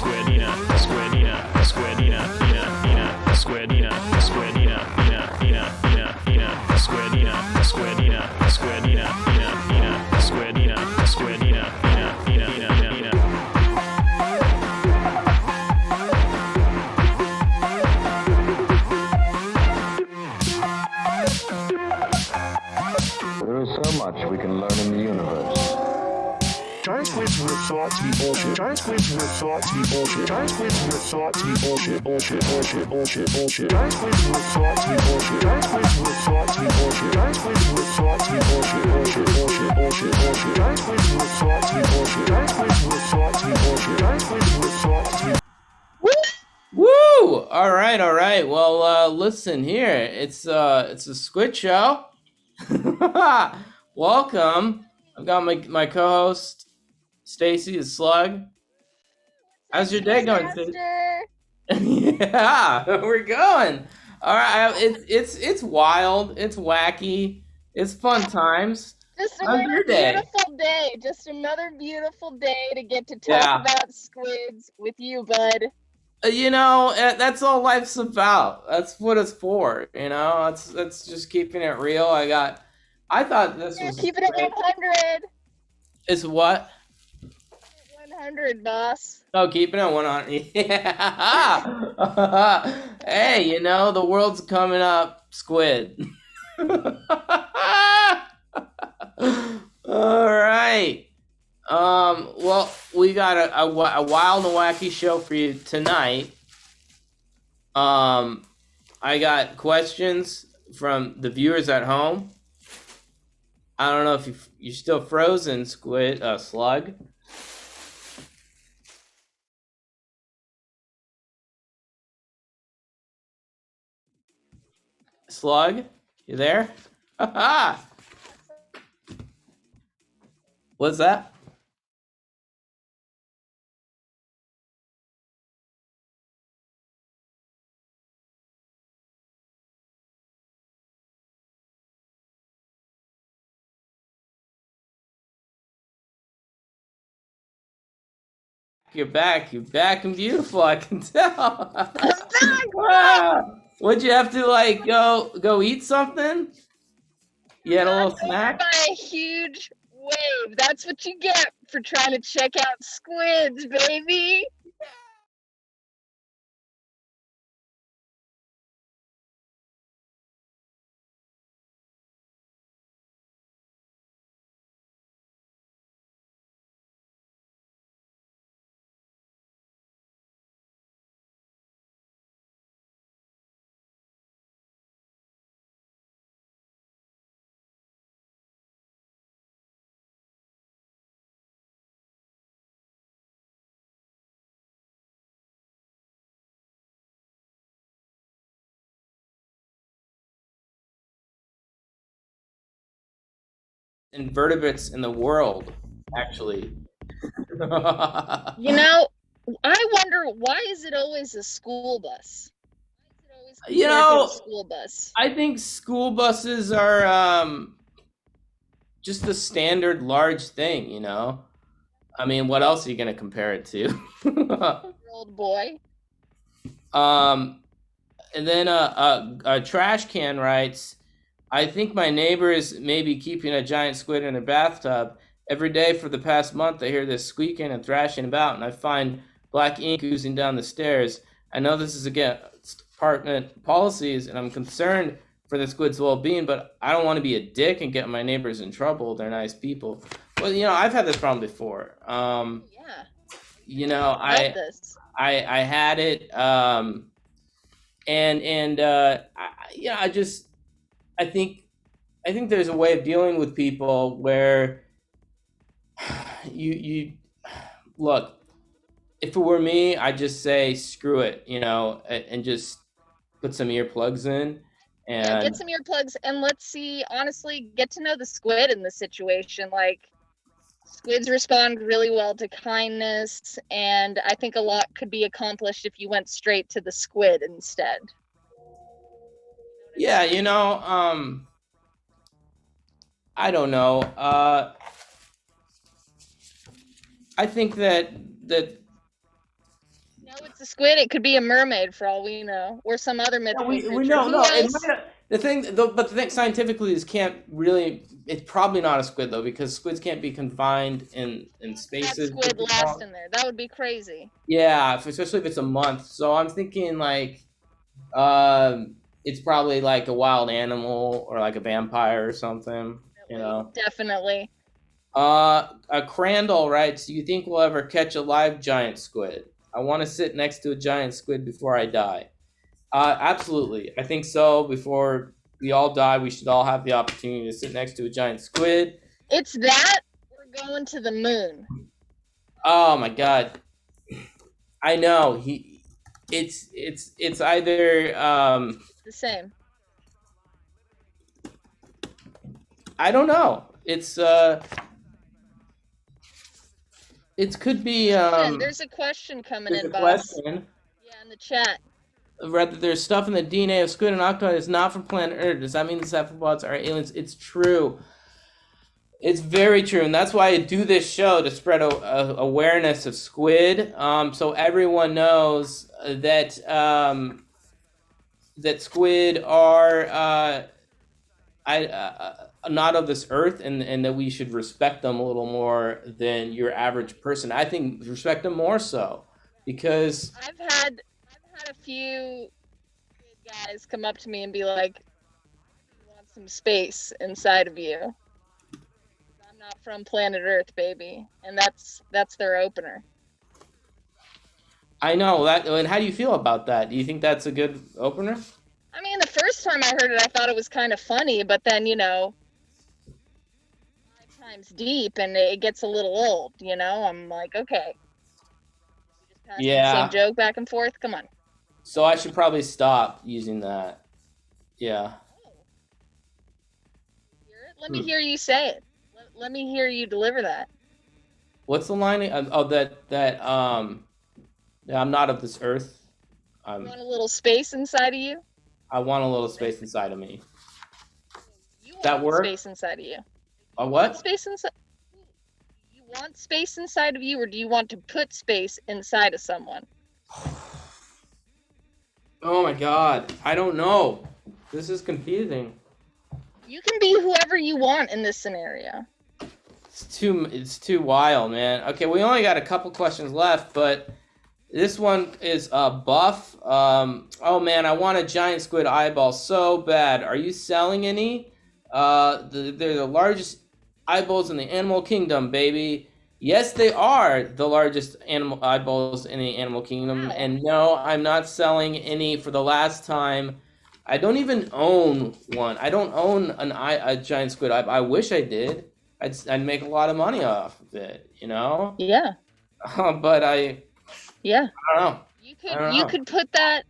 Squidina, Squidina, Squidina, Ina, Ina, Squidina, Squidina, Ina, Ina, Ina, Ina, Squidina, Squidina, Squidina, Ina, Ina, Squidina, Squidina, Ina, Ina, Ina, Ina. There is so much we can learn in the universe. Giant squids were thought to be bullshit. Giant squids were thought to be bullshit. Giant squids were thought to be bullshit. Bullshit, bullshit, bullshit, bullshit. Giant squids were thought to be bullshit. Giant squids were thought to be bullshit. Giant squids were thought to be bullshit. Bullshit, bullshit, bullshit, bullshit. Giant squids were thought to be bullshit. Giant squids were thought to be bullshit. Giant squids were thought to be. Woo! All right, all right. Well, listen here. It's a Squid show. Welcome. I've got my co-host Stacy, the Slug. How's your day going, Stacy? Yeah, we're going. All right, it's wild, it's wacky, it's fun times. Just How's another your day? beautiful day. Just another beautiful day to get to talk about squids with you, bud. That's all life's about. That's what it's for. It's just keeping it real. I thought this was keeping it 100. Is what? 100, boss. Oh, keeping it 100. Yeah. Hey, the world's coming up, Squid. All right. Well, we got a wild and wacky show for you tonight. I got questions from the viewers at home. I don't know if you're still frozen, Squid, Slug. Slug, you there? What's that? You're back and beautiful, I can tell. I'm back! Wow. Would you have to go eat something? You had a little snack? By a huge wave. That's what you get for trying to check out squids, baby. Invertebrates in the world, actually. I wonder, why is it always a school bus? School bus. I think school buses are just the standard large thing, I mean, what else are you going to compare it to? Old boy. And then a trash can writes, I think my neighbor is maybe keeping a giant squid in their bathtub. Every day for the past month, I hear this squeaking and thrashing about, and I find black ink oozing down the stairs. I know this is against apartment policies, and I'm concerned for the squid's well-being, but I don't want to be a dick and get my neighbors in trouble. They're nice people. Well, I've had this problem before. I had it, I think there's a way of dealing with people where you look. If it were me, I'd just say screw it, and just put some earplugs in. And get some earplugs and let's see. Honestly, get to know the squid in this situation. Like, squids respond really well to kindness, and I think a lot could be accomplished if you went straight to the squid instead. Yeah, I don't know. I think that No, it's a squid. It could be a mermaid for all we know, or some other Yeah, mythical we creature. know, Who no. It knows? might not, the thing, though, but the thing scientifically is can't really. It's probably not a squid though, because squids can't be confined in That spaces. squid last in there. That would be crazy. Yeah, especially if it's a month. So I'm thinking like, um, it's probably like a wild animal or like a vampire or something. You know. Definitely. A Crandall writes, "Do you think we'll ever catch a live giant squid? I want to sit next to a giant squid before I die." Absolutely. I think so. Before we all die, we should all have the opportunity to sit next to a giant squid. It's that. We're going to the moon. Oh my god. I know. It's either The same. I don't know. It could be There's a question coming there's in, a boss. question. Yeah, in the chat. Rather, there's stuff in the DNA of squid and octopus is not from planet Earth. Does that mean the cephalopods are aliens? It's true. It's very true, and that's why I do this show to spread awareness of squid, so everyone knows that that squid are not of this earth, and that we should respect them a little more than your average person. I think respect them more so, because I've had a few guys come up to me and be like, "I want some space inside of you. I'm not from planet Earth, baby," and that's their opener. I know that. And how do you feel about that? Do you think that's a good opener? I mean, the first time I heard it, I thought it was kind of funny, but then 5 times deep, and it gets a little old. I'm like, okay, just passing the same joke back and forth. Come on. So I should probably stop using that. Yeah. Let me hear you say it. Let me hear you deliver that. What's the line? Oh, that I'm not of this earth. You want a little space inside of you? I want a little space inside of me. You want That work? space inside of you. A what? Space inside. You want space inside of you, or do you want to put space inside of someone? Oh my god. I don't know. This is confusing. You can be whoever you want in this scenario. It's too wild, man. Okay, we only got a couple questions left, but this one is Buff. Oh man, I want a giant squid eyeball so bad. Are you selling any? They're the largest eyeballs in the animal kingdom, baby. Yes, they are the largest animal eyeballs in the animal kingdom. Wow. And no, I'm not selling any for the last time. I don't even own one. I don't own a giant squid eyeball. I wish I did. I'd make a lot of money off of it, Yeah. But I don't know. You could put that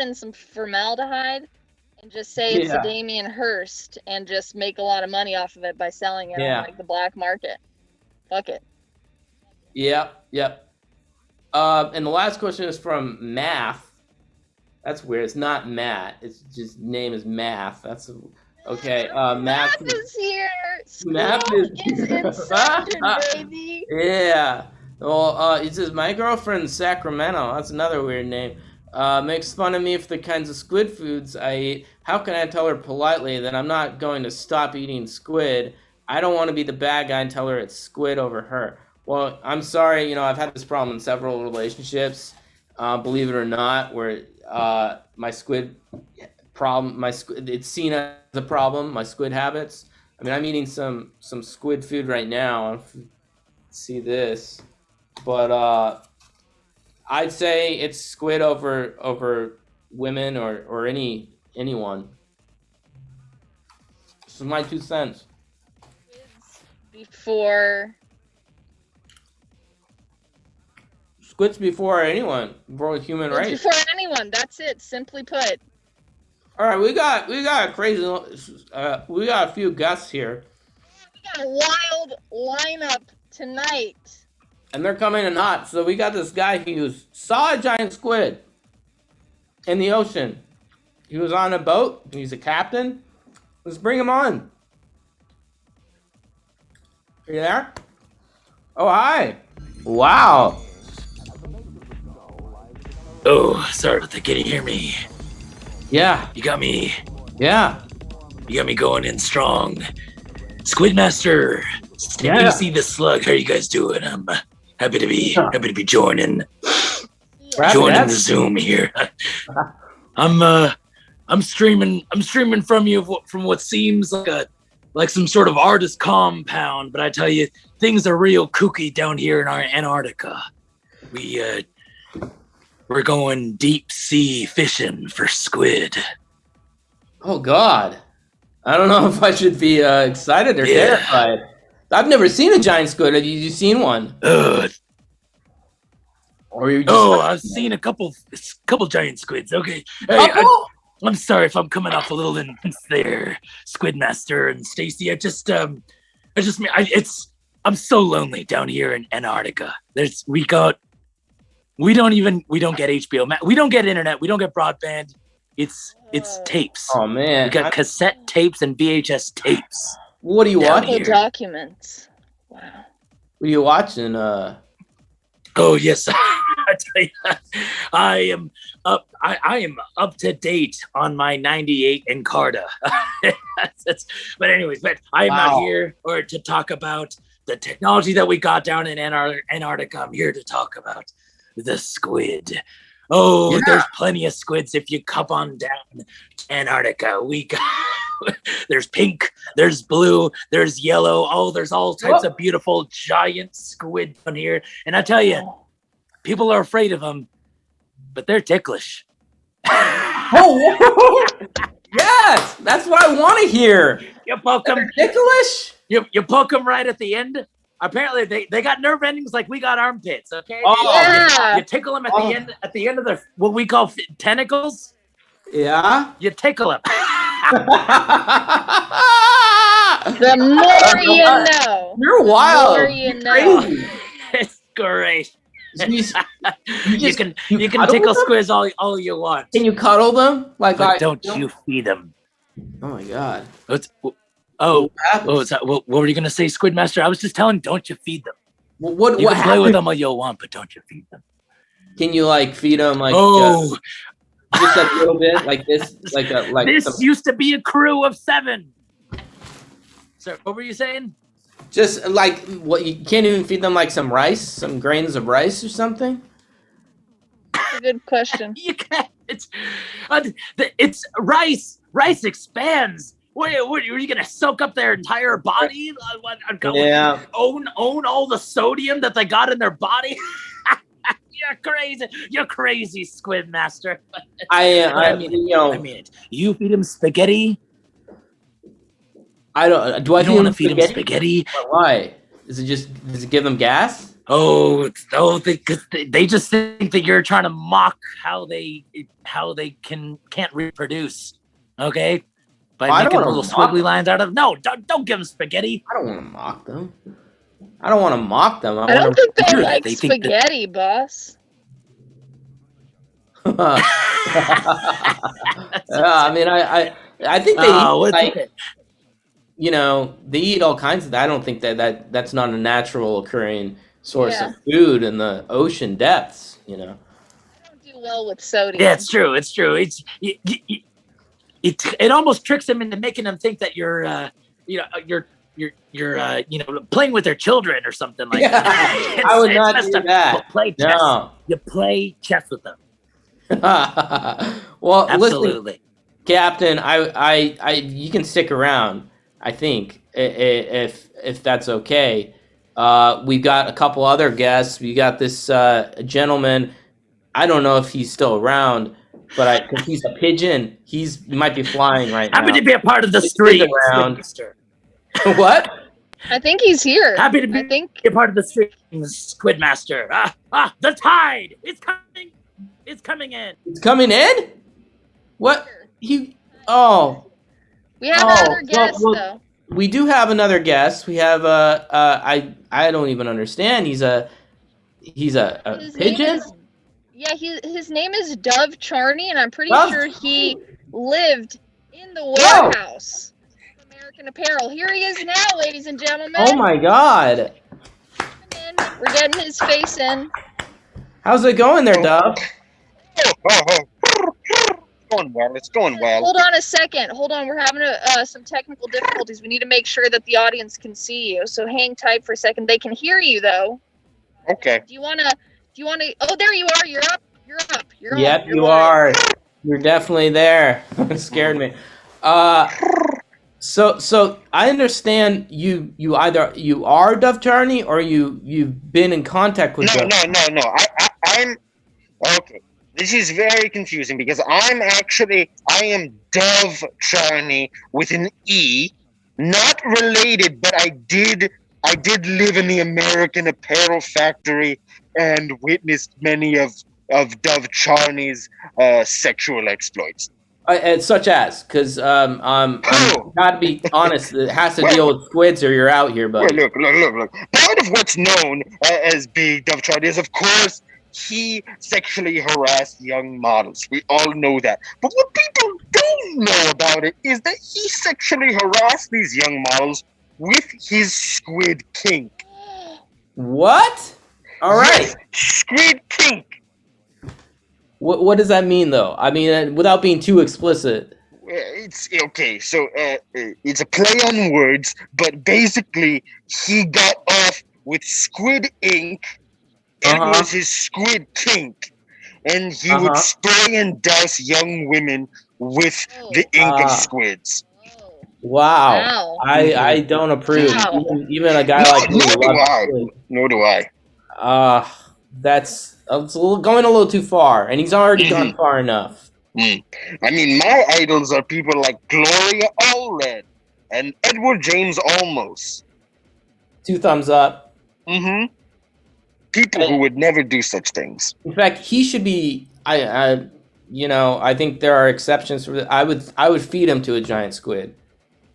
in some formaldehyde and just say it's a Damien Hirst and just make a lot of money off of it by selling it on like the black market. Fuck it. Yep. And the last question is from Math. That's weird. It's not Matt. It's just name is Math. That's okay. Math is here. Math is inception, baby. Yeah. Well, it says my girlfriend in Sacramento. That's another weird name. Makes fun of me for the kinds of squid foods I eat. How can I tell her politely that I'm not going to stop eating squid? I don't want to be the bad guy and tell her it's squid over her. Well, I'm sorry. I've had this problem in several relationships. Believe it or not, where my squid problem, it's seen as a problem. My squid habits. I mean, I'm eating some squid food right now. See this, but I'd say it's squid over women or anyone. This is my 2 cents. Squids before anyone, before the human race. Before anyone. That's it. Simply put. All right, we got a crazy. We got a few guests here. We got a wild lineup tonight. And they're coming in hot. So we got this guy who saw a giant squid in the ocean. He was on a boat. He's a captain. Let's bring him on. Are you there? Oh, hi. Wow. Oh, sorry about that. Can you hear me? Yeah, You got me. yeah, You got me going in strong. Squidmaster, yeah. Stacy the Slug. How are you guys doing? I'm happy to be joining Rapid the Zoom here. I'm streaming from you from what seems like some sort of artist compound, but I tell you, things are real kooky down here in our Antarctica. We're going deep sea fishing for squid. Oh God, I don't know if I should be excited or terrified. I've never seen a giant squid. Have you seen one? Or you just I've seen a couple giant squids. Okay, hey, I'm sorry if I'm coming off a little intense there, Squidmaster and Stacy. I'm so lonely down here in Antarctica. We don't get HBO, we don't get internet, we don't get broadband. It's tapes. Oh man, We got cassette tapes and VHS tapes. What are you down watching? here. Documents. Wow. What are you watching? Oh yes, I tell you, I am up. I am up to date on my '98 Encarta. But anyways, I am not here to talk about the technology that we got down in Antarctica. I'm here to talk about the squid. Oh, there's plenty of squids if you come on down to Antarctica. We got there's pink, there's blue, there's yellow. Oh, there's all types of beautiful giant squid down here. And I tell you, people are afraid of them, but they're ticklish. Oh, yes, that's what I want to hear. You poke them, ticklish. You poke them right at the end. Apparently, they got nerve endings like we got armpits. Okay. Oh, yeah. You tickle them at the end of their what we call tentacles. Yeah. You tickle them. The more you know. You're wild. The more you know. Crazy. It's great. You can cuddle tickle them? squids all you want. Can you cuddle them? But don't you feed them. Oh my God. What were you gonna say, Squidmaster? I was just telling, don't you feed them. What You can play with happened? them all you want, but don't you feed them. Can you like feed them like just a little bit like this, this used to be a crew of 7. So what were you saying? just like what you can't even feed them like some rice, some grains of rice or something? That's a good question. You can't. It's rice. Rice expands. What are you gonna soak up their entire body? Yeah. Own all the sodium that they got in their body. You're crazy. You're crazy, Squid Master. I mean, you feed him spaghetti. I don't. Do I You don't want to feed him spaghetti? Why? Does it give them gas? They just think that you're trying to mock how they can't reproduce. Okay. By making little squiggly lines out of don't give them spaghetti. I don't want to mock them. I don't want to mock them. I don't think they like They think spaghetti, boss. I mean, I think they eat, they eat all kinds of that. I don't think that's not a natural occurring source of food in the ocean depths. I don't do well with sodium. Yeah, it's true. It's true. It almost tricks them into making them think that you're playing with their children or something like that. I would not do that. Play chess. No. You play chess with them. Well, absolutely, listen, Captain. I you can stick around. I think if that's okay. We've got a couple other guests. We got this gentleman. I don't know if he's still around, but because he's a pigeon, he might be flying right now. Happy to be a part of the stream. What? I think he's here. Happy to be a part of the stream, Squidmaster. The tide! It's coming! It's coming in! It's coming in? What? Oh. We have another guest, though. We do have another guest. We have I don't even understand. He's a pigeon? His name is Dove Charney, and I'm pretty sure he lived in the warehouse. American Apparel. Here he is now, ladies and gentlemen. Oh my God. We're getting his face in. How's it going there, Dove? Going well. It's going well. Hold on a second. Hold on. We're having some technical difficulties. We need to make sure that the audience can see you. So hang tight for a second. They can hear you though. Okay. Do you wanna? Oh, there you are. You're up. You're up. You're on. Yep, You're you live. are. You're definitely there. It scared me. So I understand you either you are Dove Charney or you've been in contact with Dove. No. I'm okay. This is very confusing because I am Dove Charney with an E, not related, but I did live in the American Apparel factory and witnessed many of Dove Charney's sexual exploits. Such as, because I'm Oh. gotta be honest, it has to Well- deal with squids or you're out here, Well, buddy. look. Part of what's known as being Dove Charney is, of course, he sexually harassed young models. We all know that. But what people don't know about it is that he sexually harassed these young models with his squid kink. What? All right. Yes, squid kink. What does that mean, though? I mean, without being too explicit. It's okay. So it's a play on words, but basically he got off with squid ink. It was his squid kink, and he would spray and douse young women with the ink of squids. Wow. Wow. I don't approve. Wow. Even a guy like me Nor do loves I. squid. Nor do I. That's going a little too far, and he's already gone far enough. I mean, my idols are people like Gloria Allred and Edward James Olmos. 2 thumbs up. People who would never do such things. In fact, he should be. I think there are exceptions for that. I would feed him to a giant squid.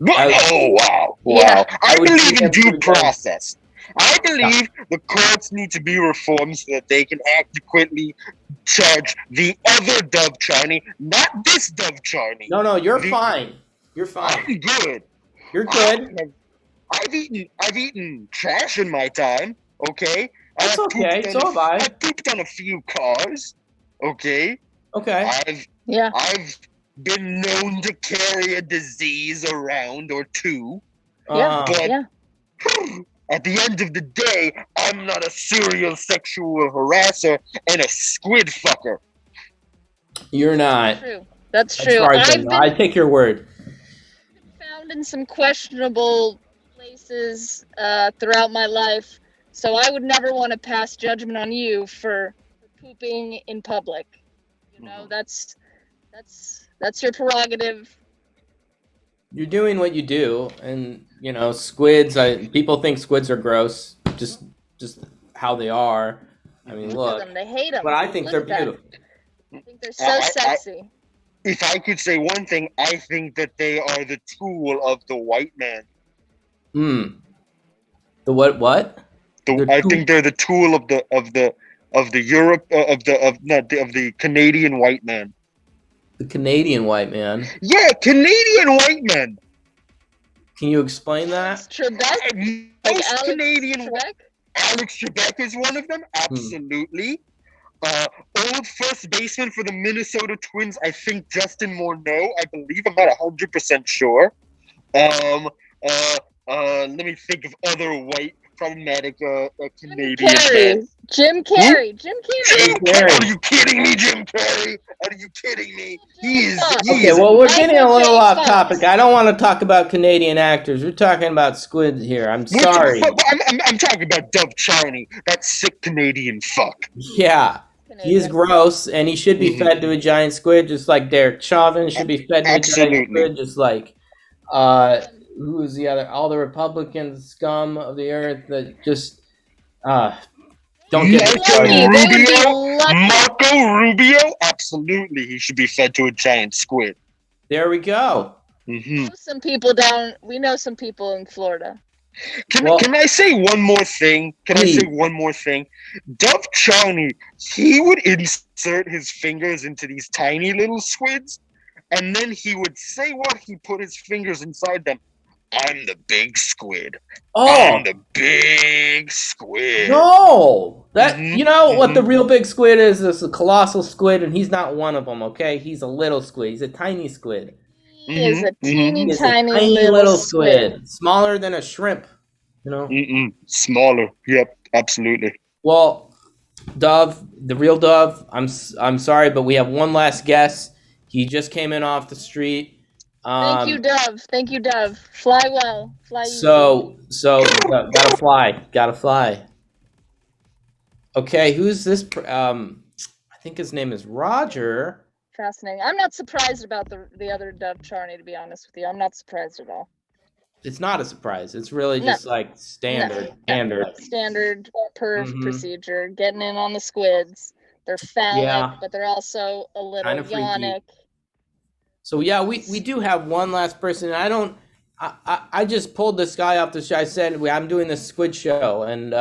Wow. Yeah. I would believe feed in him to due the giant. process. I believe the courts need to be reformed so that they can adequately charge the other Dove Charney, not this Dove Charney. No, you're fine. You're fine. I'm good. You're good. I've eaten trash in my time. Okay. That's okay. So have I. I've pooped on a few cars. Okay. Okay. I've been known to carry a disease around or two. Uh, But at the end of the day, I'm not a serial sexual harasser and a squid fucker. You're not. True. That's As true. far as I I've know. been I take your word. found in some questionable places throughout my life, so I would never want to pass judgment on you for pooping in public. You know, that's your prerogative. You're doing what you do, and squids. People think squids are gross, just how they are. I mean, Look look. at them. They hate them. But I think they're Look at that. beautiful. I think they're so sexy. If I could say one thing, I think that they are the tool of the white man. The what? I think they're the tool of the Europe of the Canadian white man. The Canadian white man. Yeah, Canadian white men. Can you explain that? Trebek? Most Alex Canadian. Trebek? Alex Trebek is one of them. Absolutely. Old first baseman for the Minnesota Twins. I think Justin Morneau. I believe. I'm not 100% sure. Let me think of other white problematic Canadian men. Jim Carrey. Are you kidding me, Jim Carrey? Are you kidding me? Okay, well, we're getting a little off topic. I don't want to talk about Canadian actors. We're talking about squid here. I'm sorry. I'm talking about Dove Charney, that sick Canadian fuck. Yeah. He is gross, and he should be fed to a giant squid, just like Derek Chauvin should be fed to a giant squid, just like who is the other? All the Republican scum of the earth that just don't get me started. Marco Rubio, absolutely, he should be fed to a giant squid. There we go. We know some people in Florida. Can I say one more thing? Dove Charney, he would insert his fingers into these tiny little squids, and then he would say what he put his fingers inside them I'm the big squid. Oh I'm the big squid. no! That Mhm, you know what the mhm. real big squid is? Is a colossal squid, and he's not one of them. Okay, he's a little squid. He's a tiny squid. He is a teeny He is a tiny tiny little little squid. squid, smaller than a shrimp. You know. Smaller. Yep, absolutely. Well, Dove, the real Dove. I'm sorry, but we have one last guest. He just came in off the street. Thank you, Um, Dove. Thank you, Dove. Fly well. Fly easy. so gotta fly, gotta fly. Okay, who's this? I think his name is Roger. Fascinating. I'm not surprised about the other Dove Charney, to be honest with you. I'm not surprised at all. It's not a surprise. It's really No, just like standard, no. standard. Standard perv Hmm. procedure. Getting in on the squids. They're phallic, Yeah, but they're also a little kind of freaky. yonic. So yeah, we do have one last person. I don't. I just pulled this guy off the show. I said I'm doing this Squid show, and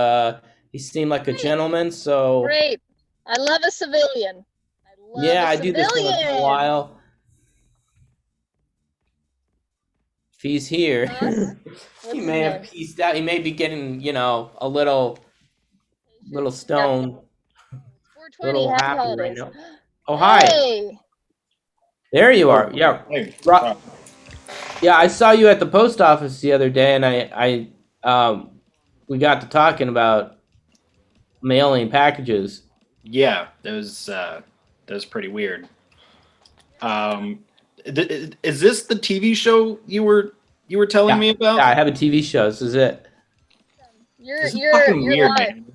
he seemed like a Great. gentleman. So Great. I love a civilian. I love yeah, a I do this once in a civilian. while. If he's here, Ross? What's he his may have name? pieced out. He may be getting, a little stone, 420. little Happy happy right holidays. now. Oh hi, Hey. there you are. Yeah, Hey, Ro- yeah. I saw you at the post office the other day, and we got to talking about mailing packages. Yeah, that was pretty weird. Um, is this the TV show you were telling Yeah, me about? yeah. I have a TV show. This is it. You're This is you're fucking you're weird, live. man.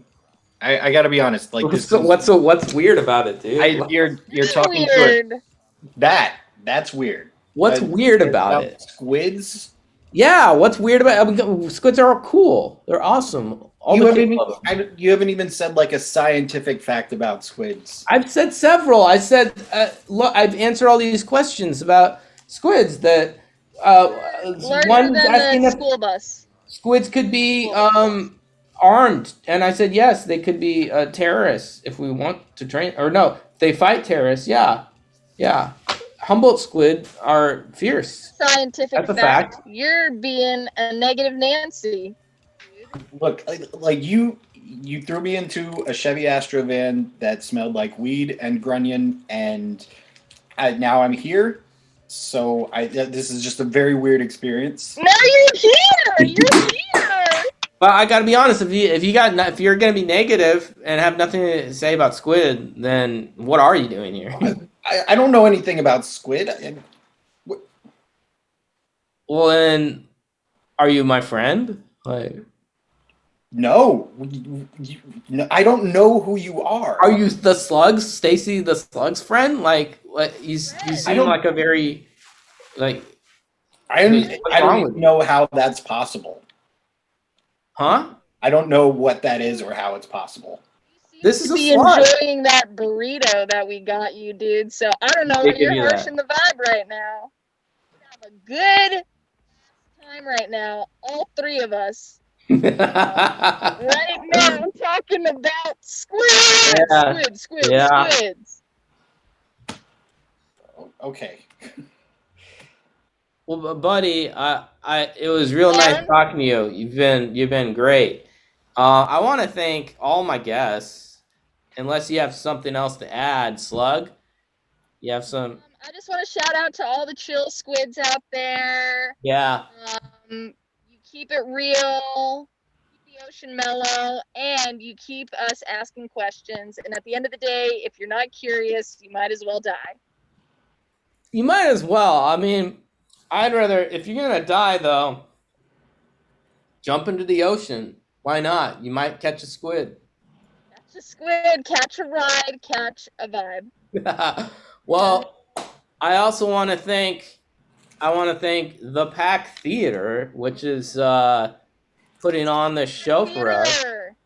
I gotta be honest. Like this is What's weird about it, dude? you're Really talking to weird. that's weird. What's weird about it? Squids? Yeah, what's weird about squids are cool. They're awesome. All You the haven't kids love them. you haven't even said like a scientific fact about squids. I've said several. I said, look, I've answered all these questions about squids. That Larger one was than asking the if school bus. squids could be armed, and I said yes, they could be terrorists if we want to train. Or no, they fight terrorists. Yeah, yeah. Humboldt squid are fierce. Scientific That's a fact. fact. You're being a negative Nancy. Look, like you threw me into a Chevy Astro van that smelled like weed and grunion, and now I'm here. So this is just a very weird experience. Now you're here. You're here. But I gotta be honest. If you're gonna be negative and have nothing to say about squid, then what are you doing here? I don't know anything about squid. Well, then, are you my friend? Like, No, no, I don't know who you are. are you the slugs, Stacy, the slugs friend? Like, what you seem don't- like a very like, I what's I wrong don't with even know how that's possible. huh? I don't know what that is or how it's possible. This is To a be slug. enjoying that burrito that we got you, dude. So I don't know. They give You're you that. harshing the vibe right now. Have a good time right now. All three of us. Right now, talking about squids. Yeah. Squids. Yeah. Squids. Okay. Well, buddy, it was real nice talking to you. You've been great. I want to thank all my guests. Unless you have something else to add, Slug, you have some. I just want to shout out to all the chill squids out there. Yeah. You keep it real, keep the ocean mellow, and you keep us asking questions. And at the end of the day, if you're not curious, you might as well die. You might as well. I mean, I'd rather, if you're gonna die though, jump into the ocean. Why not? You might catch a squid. Catch a squid, catch a ride, catch a vibe. Well, I also want to thank the Pack Theater, which is putting on this show for us. Theater.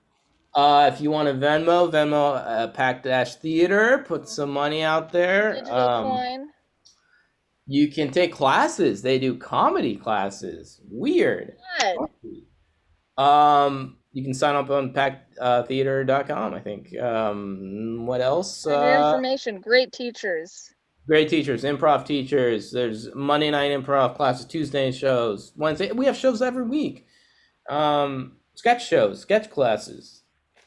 If you want to Venmo Pack-Theater, put some money out there. Digital coin. You can take classes. They do comedy classes. Weird. What? You can sign up on packtheater.com, I think. What else? Your information. Great teachers. Great teachers, improv teachers. There's Monday night improv classes, Tuesday shows, Wednesday. We have shows every week. Sketch shows, sketch classes.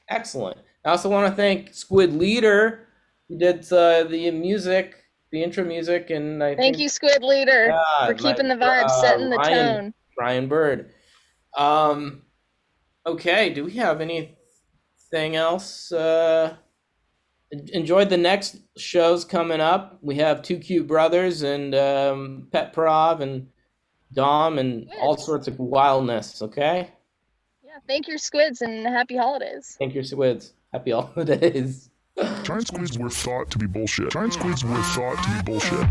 Excellent. I also want to thank Squid Leader, who did the music, the intro music, and I Thank think, you, Squid Leader, for keeping the vibe, setting the tone. Ryan Bird. Okay, do we have anything else? Enjoyed the next shows coming up. We have Two Cute Brothers and Pet Prov and Dom and all Squids. sorts of wildness. Okay. Yeah, thank your squids and happy holidays. Thank your squids. Happy holidays. Giant squids were thought to be bullshit. Giant squids were thought to be bullshit.